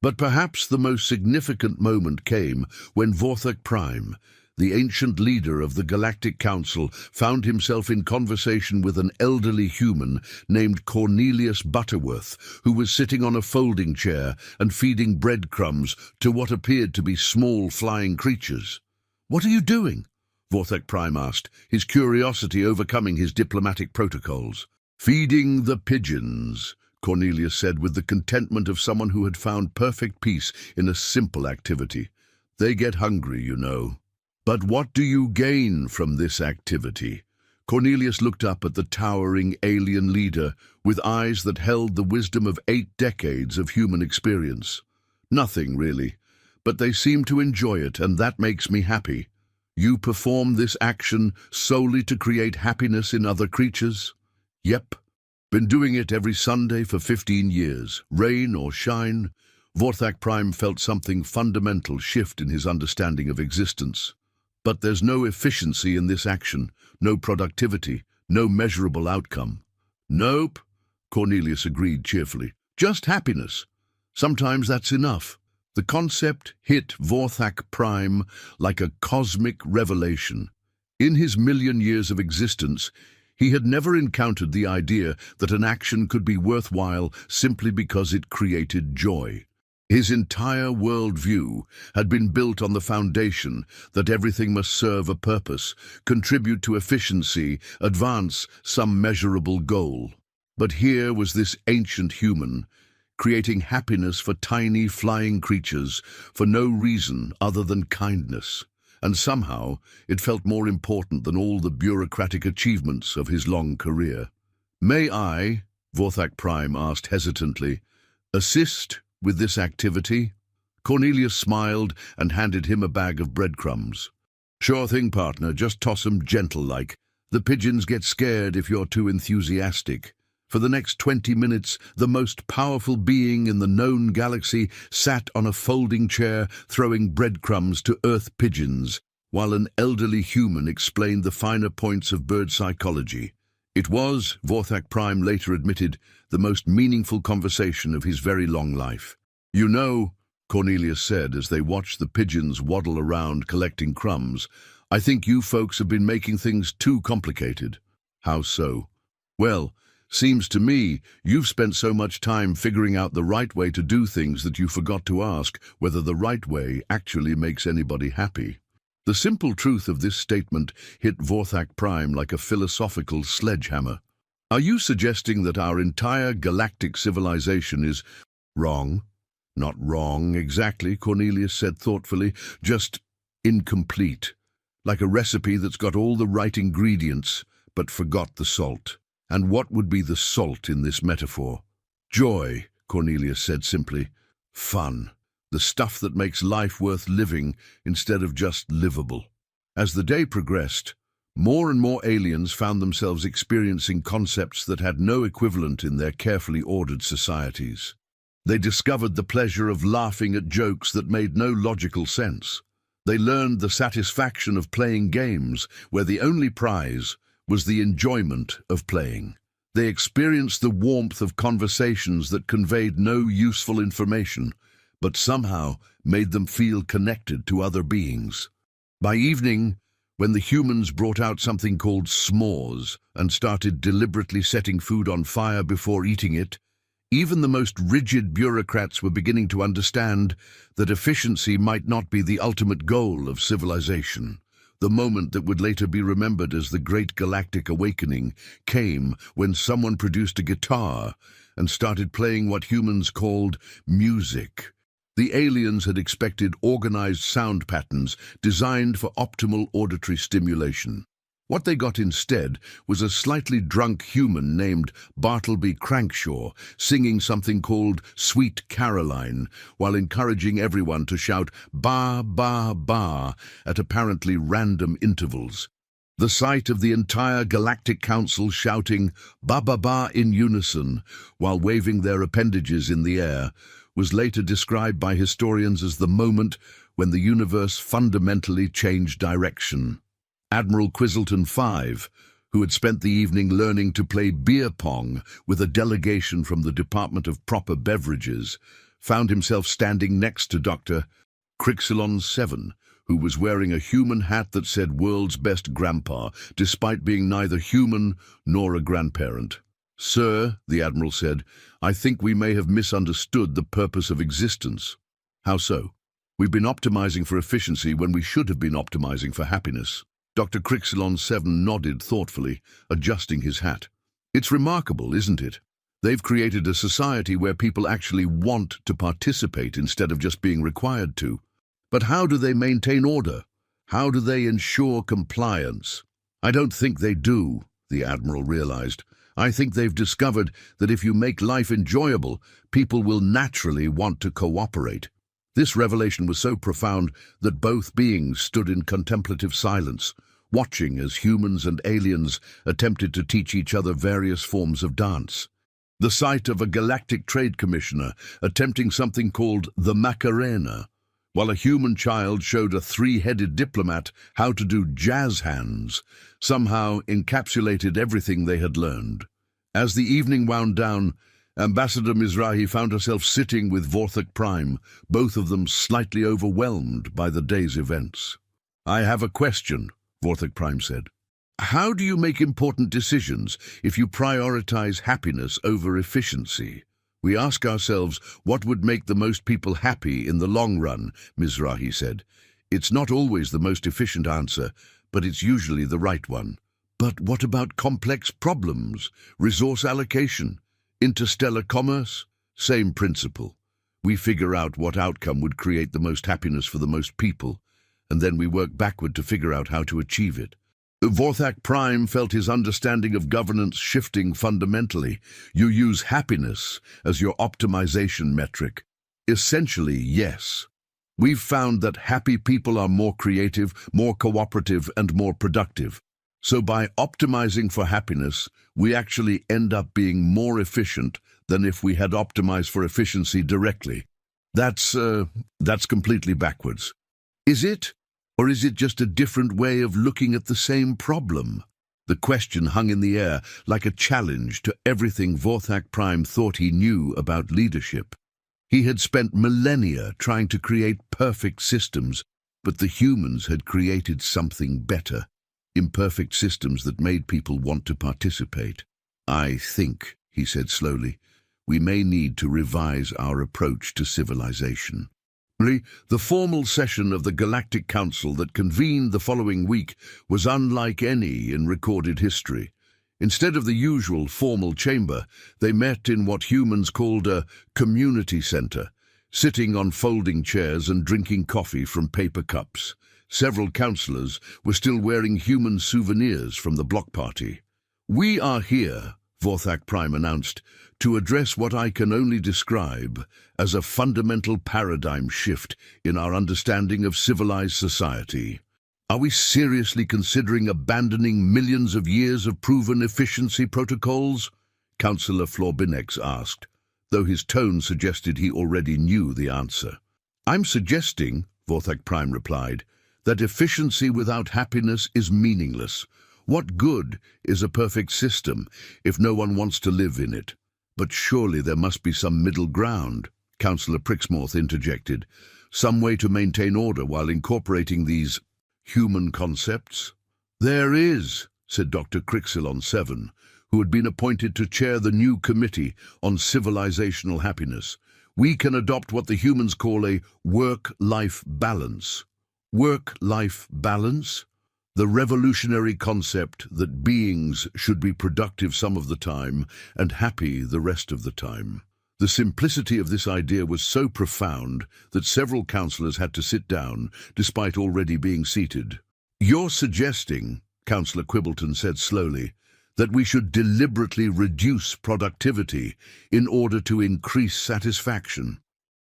But perhaps the most significant moment came when Vorthok Prime, the ancient leader of the Galactic Council found himself in conversation with an elderly human named Cornelius Butterworth, who was sitting on a folding chair and feeding breadcrumbs to what appeared to be small flying creatures. "What are you doing?" Vorthak Prime asked, his curiosity overcoming his diplomatic protocols. "Feeding the pigeons," Cornelius said with the contentment of someone who had found perfect peace in a simple activity. "They get hungry, you know." "But what do you gain from this activity?" Cornelius looked up at the towering alien leader with eyes that held the wisdom of 8 decades of human experience. "Nothing, really, but they seem to enjoy it, and that makes me happy." "You perform this action solely to create happiness in other creatures?" "Yep. Been doing it every Sunday for 15 years, rain or shine." Vorthak Prime felt something fundamental shift in his understanding of existence. "But there's no efficiency in this action, no productivity, no measurable outcome." "Nope," Cornelius agreed cheerfully. "Just happiness. Sometimes that's enough." The concept hit Vorthak Prime like a cosmic revelation. In his million years of existence, he had never encountered the idea that an action could be worthwhile simply because it created joy. His entire worldview had been built on the foundation that everything must serve a purpose, contribute to efficiency, advance some measurable goal. But here was this ancient human, creating happiness for tiny flying creatures for no reason other than kindness. And somehow it felt more important than all the bureaucratic achievements of his long career. "May I," Vorthak Prime asked hesitantly, "assist with this activity?" Cornelius smiled and handed him a bag of breadcrumbs. "Sure thing, partner, just toss 'em gentle-like. The pigeons get scared if you're too enthusiastic." For the next 20 minutes, the most powerful being in the known galaxy sat on a folding chair throwing breadcrumbs to Earth pigeons, while an elderly human explained the finer points of bird psychology. It was, Vorthak Prime later admitted, the most meaningful conversation of his very long life. "You know," Cornelius said as they watched the pigeons waddle around collecting crumbs, "I think you folks have been making things too complicated." "How so?" "Well, seems to me you've spent so much time figuring out the right way to do things that you forgot to ask whether the right way actually makes anybody happy." The simple truth of this statement hit Vorthak Prime like a philosophical sledgehammer. "Are you suggesting that our entire galactic civilization is wrong?" "Not wrong exactly," Cornelius said thoughtfully, "just incomplete. Like a recipe that's got all the right ingredients but forgot the salt." "And what would be the salt in this metaphor?" "Joy," Cornelius said simply. "Fun. The stuff that makes life worth living instead of just livable." As the day progressed, more and more aliens found themselves experiencing concepts that had no equivalent in their carefully ordered societies. They discovered the pleasure of laughing at jokes that made no logical sense. They learned the satisfaction of playing games where the only prize was the enjoyment of playing. They experienced the warmth of conversations that conveyed no useful information, but somehow made them feel connected to other beings. By evening, when the humans brought out something called s'mores and started deliberately setting food on fire before eating it, even the most rigid bureaucrats were beginning to understand that efficiency might not be the ultimate goal of civilization. The moment that would later be remembered as the Great Galactic Awakening came when someone produced a guitar and started playing what humans called music. The aliens had expected organized sound patterns designed for optimal auditory stimulation. What they got instead was a slightly drunk human named Bartleby Crankshaw singing something called Sweet Caroline while encouraging everyone to shout "Ba, ba, ba" at apparently random intervals. The sight of the entire Galactic Council shouting "Ba, ba, ba" in unison while waving their appendages in the air was later described by historians as the moment when the universe fundamentally changed direction. Admiral Quizzleton V, who had spent the evening learning to play beer pong with a delegation from the Department of Proper Beverages, found himself standing next to Dr. Crixilon VII, who was wearing a human hat that said "World's Best Grandpa," despite being neither human nor a grandparent. "Sir," the Admiral said, "I think we may have misunderstood the purpose of existence." "How so?" "We've been optimizing for efficiency when we should have been optimizing for happiness." Dr. Crixilon-7 nodded thoughtfully, adjusting his hat. "It's remarkable, isn't it? They've created a society where people actually want to participate instead of just being required to. But how do they maintain order? How do they ensure compliance?" "I don't think they do," the Admiral realized. "I think they've discovered that if you make life enjoyable, people will naturally want to cooperate." This revelation was so profound that both beings stood in contemplative silence, watching as humans and aliens attempted to teach each other various forms of dance. The sight of a galactic trade commissioner attempting something called the Macarena, while a human child showed a three-headed diplomat how to do jazz hands, somehow encapsulated everything they had learned. As the evening wound down, Ambassador Mizrahi found herself sitting with Vorthak Prime, both of them slightly overwhelmed by the day's events. "I have a question," Vorthak Prime said. "How do you make important decisions if you prioritize happiness over efficiency?" "We ask ourselves what would make the most people happy in the long run," Mizrahi said. "It's not always the most efficient answer, but it's usually the right one." "But what about complex problems, resource allocation, interstellar commerce?" "Same principle. We figure out what outcome would create the most happiness for the most people, and then we work backward to figure out how to achieve it." Vorthak Prime felt his understanding of governance shifting fundamentally. "You use happiness as your optimization metric." "Essentially, yes. We've found that happy people are more creative, more cooperative, and more productive. So by optimizing for happiness, we actually end up being more efficient than if we had optimized for efficiency directly. That's completely backwards." "Is it? Or is it just a different way of looking at the same problem?" The question hung in the air like a challenge to everything Vorthak Prime thought he knew about leadership. He had spent millennia trying to create perfect systems, but the humans had created something better. Imperfect systems that made people want to participate. "I think," he said slowly, "we may need to revise our approach to civilization." The formal session of the Galactic Council that convened the following week was unlike any in recorded history. Instead of the usual formal chamber, they met in what humans called a community center, sitting on folding chairs and drinking coffee from paper cups. Several councillors were still wearing human souvenirs from the block party. "We are here," Vorthak Prime announced, "to address what I can only describe as a fundamental paradigm shift in our understanding of civilized society." "Are we seriously considering abandoning millions of years of proven efficiency protocols?" Councillor Florbinex asked, though his tone suggested he already knew the answer. "I'm suggesting," Vorthak Prime replied, "that efficiency without happiness is meaningless. What good is a perfect system if no one wants to live in it?" "But surely there must be some middle ground," Councillor Prixmorth interjected. "Some way to maintain order while incorporating these human concepts?" "There is," said Dr. Crixilon-7, who had been appointed to chair the new committee on civilizational happiness. "We can adopt what the humans call a work-life balance." Work-life balance? The revolutionary concept that beings should be productive some of the time and happy the rest of the time. The simplicity of this idea was so profound that several councillors had to sit down, despite already being seated. "You're suggesting," Councillor Quibbleton said slowly, "that we should deliberately reduce productivity in order to increase satisfaction."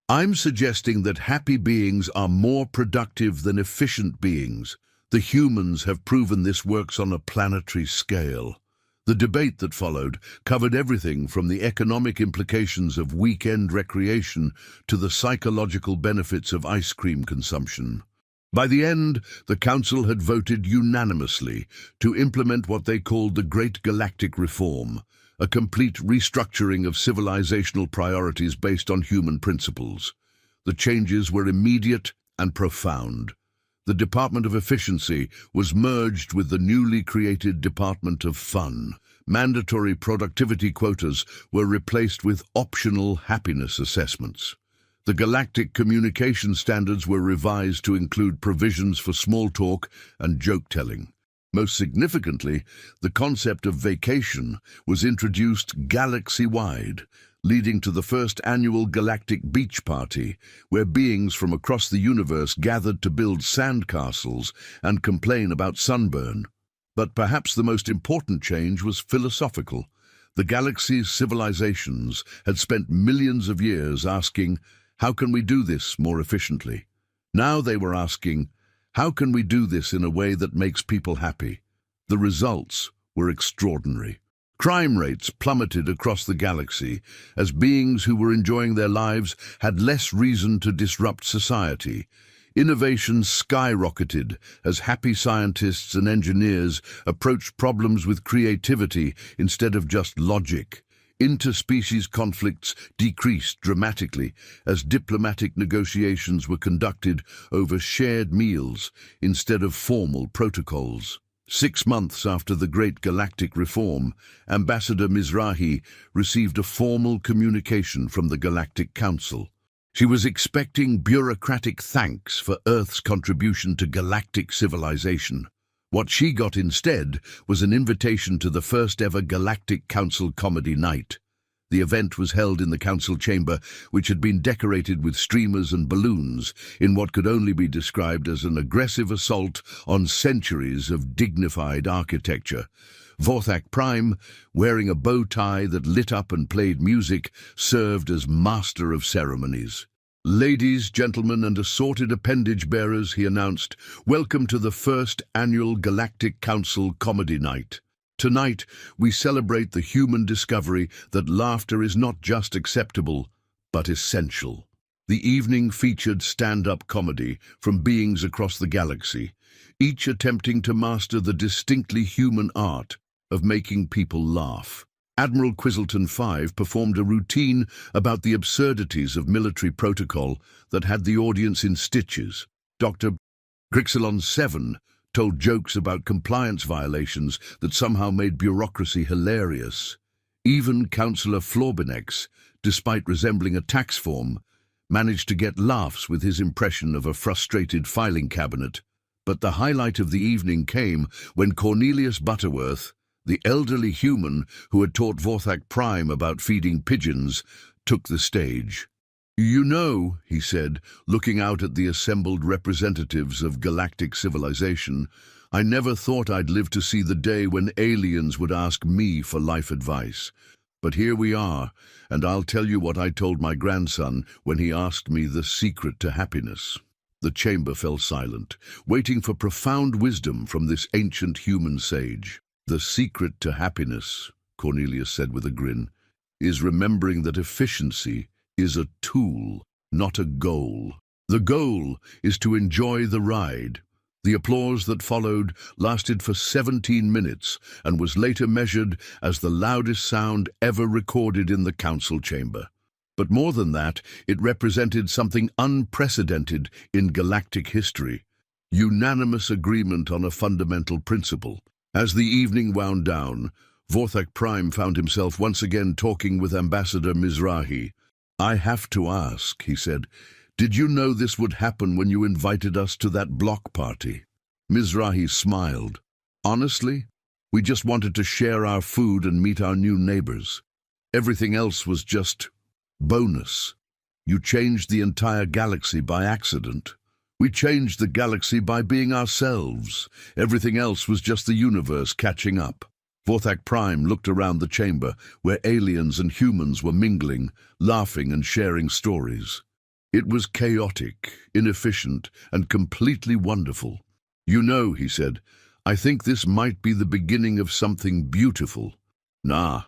"I'm suggesting that happy beings are more productive than efficient beings. The humans have proven this works on a planetary scale." The debate that followed covered everything from the economic implications of weekend recreation to the psychological benefits of ice cream consumption. By the end, the Council had voted unanimously to implement what they called the Great Galactic Reform, a complete restructuring of civilizational priorities based on human principles. The changes were immediate and profound. The Department of Efficiency was merged with the newly created Department of Fun. Mandatory productivity quotas were replaced with optional happiness assessments. The Galactic communication standards were revised to include provisions for small talk and joke-telling. Most significantly, the concept of vacation was introduced galaxy-wide, leading to the first annual Galactic Beach Party, where beings from across the universe gathered to build sandcastles and complain about sunburn. But perhaps the most important change was philosophical. The galaxy's civilizations had spent millions of years asking, how can we do this more efficiently? Now they were asking, how can we do this in a way that makes people happy? The results were extraordinary. Crime rates plummeted across the galaxy as beings who were enjoying their lives had less reason to disrupt society. Innovation skyrocketed as happy scientists and engineers approached problems with creativity instead of just logic. Interspecies conflicts decreased dramatically as diplomatic negotiations were conducted over shared meals instead of formal protocols. 6 months after the Great Galactic Reform, Ambassador Mizrahi received a formal communication from the Galactic Council. She was expecting bureaucratic thanks for Earth's contribution to galactic civilization. What she got instead was an invitation to the first-ever Galactic Council Comedy Night. The event was held in the council chamber, which had been decorated with streamers and balloons in what could only be described as an aggressive assault on centuries of dignified architecture. Vorthak Prime, wearing a bow tie that lit up and played music, served as master of ceremonies. Ladies, gentlemen, and assorted appendage bearers, he announced, welcome to the first annual Galactic Council Comedy Night. Tonight, we celebrate the human discovery that laughter is not just acceptable, but essential. The evening featured stand-up comedy from beings across the galaxy, each attempting to master the distinctly human art of making people laugh. Admiral Quizzleton 5 performed a routine about the absurdities of military protocol that had the audience in stitches. Dr. Grixelon 7 told jokes about compliance violations that somehow made bureaucracy hilarious. Even Councillor Florbinex, despite resembling a tax form, managed to get laughs with his impression of a frustrated filing cabinet. But the highlight of the evening came when Cornelius Butterworth, the elderly human who had taught Vorthak Prime about feeding pigeons, took the stage. You know, he said, looking out at the assembled representatives of galactic civilization, I never thought I'd live to see the day when aliens would ask me for life advice. But here we are, and I'll tell you what I told my grandson when he asked me the secret to happiness. The chamber fell silent, waiting for profound wisdom from this ancient human sage. The secret to happiness, Cornelius said with a grin, is remembering that efficiency is a tool, not a goal. The goal is to enjoy the ride. The applause that followed lasted for 17 minutes and was later measured as the loudest sound ever recorded in the council chamber. But more than that, it represented something unprecedented in galactic history: unanimous agreement on a fundamental principle. As the evening wound down, Vorthak Prime found himself once again talking with Ambassador Mizrahi. I have to ask, he said, did you know this would happen when you invited us to that block party? Mizrahi smiled. Honestly, we just wanted to share our food and meet our new neighbors. Everything else was just bonus. You changed the entire galaxy by accident. We changed the galaxy by being ourselves. Everything else was just the universe catching up. Vorthak Prime looked around the chamber, where aliens and humans were mingling, laughing and sharing stories. It was chaotic, inefficient, and completely wonderful. You know, he said, I think this might be the beginning of something beautiful. Nah,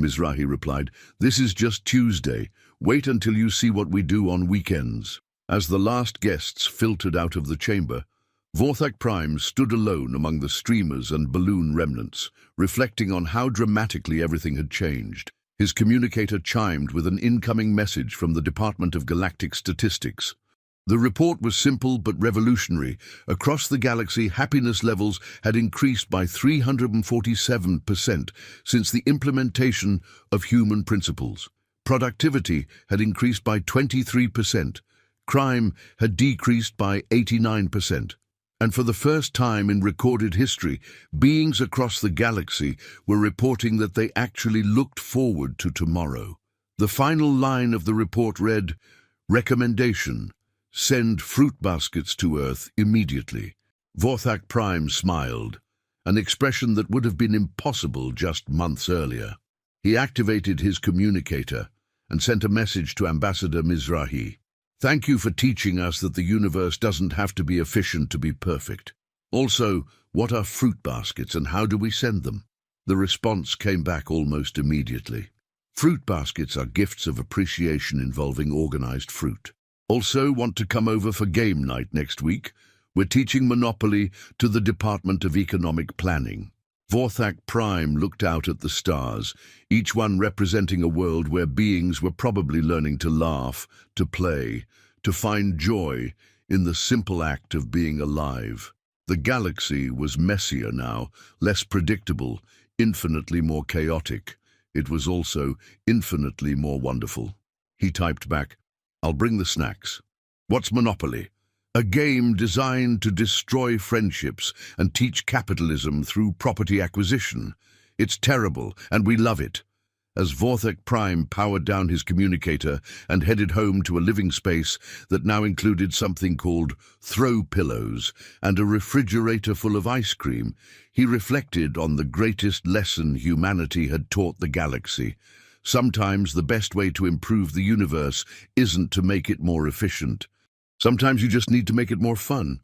Mizrahi replied, this is just Tuesday. Wait until you see what we do on weekends. As the last guests filtered out of the chamber, Vorthak Prime stood alone among the streamers and balloon remnants, reflecting on how dramatically everything had changed. His communicator chimed with an incoming message from the Department of Galactic Statistics. The report was simple but revolutionary. Across the galaxy, happiness levels had increased by 347% since the implementation of human principles. Productivity had increased by 23%. Crime had decreased by 89%. And for the first time in recorded history, beings across the galaxy were reporting that they actually looked forward to tomorrow. The final line of the report read, "Recommendation: send fruit baskets to Earth immediately." Vorthak Prime smiled, an expression that would have been impossible just months earlier. He activated his communicator and sent a message to Ambassador Mizrahi. "Thank you for teaching us that the universe doesn't have to be efficient to be perfect. Also, what are fruit baskets and how do we send them?" The response came back almost immediately. Fruit baskets are gifts of appreciation involving organized fruit. Also, want to come over for game night next week? We're teaching Monopoly to the Department of Economic Planning. Vorthak Prime looked out at the stars, each one representing a world where beings were probably learning to laugh, to play, to find joy in the simple act of being alive. The galaxy was messier now, less predictable, infinitely more chaotic. It was also infinitely more wonderful. He typed back, "I'll bring the snacks." "What's Monopoly?" "A game designed to destroy friendships and teach capitalism through property acquisition. It's terrible, and we love it." As Vorthak Prime powered down his communicator and headed home to a living space that now included something called throw pillows and a refrigerator full of ice cream, he reflected on the greatest lesson humanity had taught the galaxy. Sometimes the best way to improve the universe isn't to make it more efficient. Sometimes you just need to make it more fun.